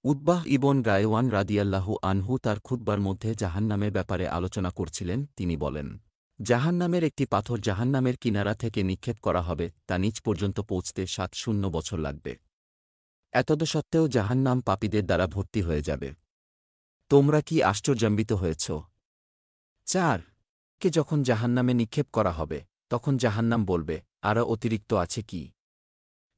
উতবাহ ইবন গায়ওয়ান রাদিয়াল্লাহু আনহু তার খুতবার মধ্যে জাহান্নামের ব্যাপারে আলোচনা করছিলেন। তিনি বলেন, জাহান্নামের একটি পাথর জাহান্নামের কিনারা থেকে নিক্ষেপ করা হবে, তা নিচ পর্যন্ত পৌঁছতে ৭০ বছর লাগবে। এতদসত্ত্বেও জাহান্নাম পাপীদের দ্বারা ভর্তি হয়ে যাবে। তোমরা কি আশ্চর্যান্বিত হয়েছ? ৪ কে যখন জাহান্নামে নিক্ষেপ করা হবে, তখন জাহান্নাম বলবে, আরও অতিরিক্ত আছে কি?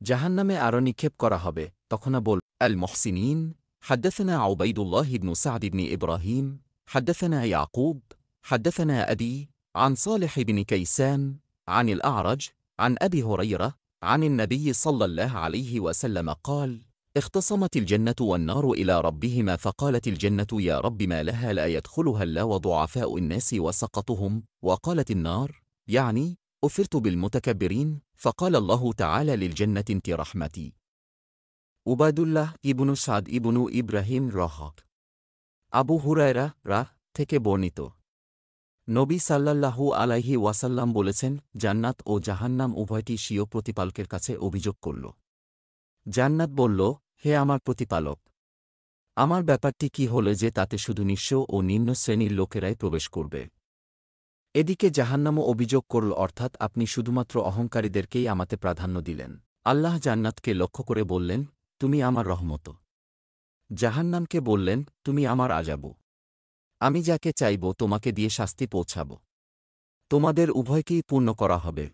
জাহান্নামে আরও নিক্ষেপ করা হবে, তখন বল আল মুহসিনিন حدثنا عبيد الله بن سعد بن إبراهيم حدثنا يعقوب حدثنا أبي عن صالح بن كيسان عن الأعرج عن أبي هريرة عن النبي صلى الله عليه وسلم قال: اختصمت الجنة والنار إلى ربهما فقالت الجنة يا رب ما لها لا يدخلها إلا وضعفاء الناس وسقطهم، وقالت النار يعني أثرت بالمتكبرين، فقال الله تعالى للجنة انت رحمتي। উবায়দুল্লাহ ইবনু সাদ ইবনু ইব্রাহিম আবু হুরায়রা থেকে বর্ণিত, নবী সাল্লাল্লাহু আলাইহি ওয়াসাল্লাম বলেছেন, জান্নাত ও জাহান্নাম উভয়টি স্বীয় প্রতিপালকের কাছে অভিযোগ করল। জান্নাত বলল, হে আমার প্রতিপালক, আমার ব্যাপারটি কি হল যে তাতে শুধু নিঃস্ব ও নিম্ন শ্রেণীর লোকেরাই প্রবেশ করবে? এদিকে জাহান্নামও অভিযোগ করল, অর্থাৎ আপনি শুধুমাত্র অহংকারীদেরকেই আমাতে প্রাধান্য দিলেন। আল্লাহ জান্নাতকে লক্ষ্য করে বললেন, তুমি আমার রহমত। জাহান্নামকে বললেন, তুমি আমার আযাব। আমি যাকে চাইব তোমাকে দিয়ে শাস্তি পৌঁছাব। তোমাদের উভয়কেই পূর্ণ করা হবে।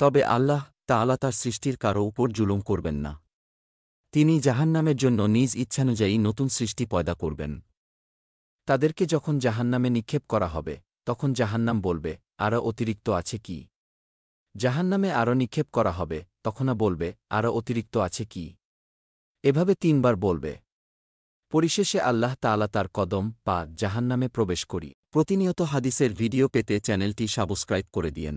তবে আল্লাহ তাআলা তার সৃষ্টির কারও উপর জুলুম করবেন না। তিনি জাহান্নামের জন্য নিজ ইচ্ছানুযায়ী নতুন সৃষ্টি পয়দা করবেন। তাদেরকে যখন জাহান্নামে নিক্ষেপ করা হবে, তখন জাহান্নাম বলবে, আরও অতিরিক্ত আছে কি? জাহান্নামে আরও নিক্ষেপ করা হবে, তখন বলবে, আরও অতিরিক্ত আছে কি? এভাবে ৩ বার বলবে। পরিশেষে আল্লাহ তাআলা তার কদম জাহান্নামে প্রবেশ করি। প্রতিনিয়ত হাদিসের ভিডিও পেতে চ্যানেলটি সাবস্ক্রাইব করে দিয়েন।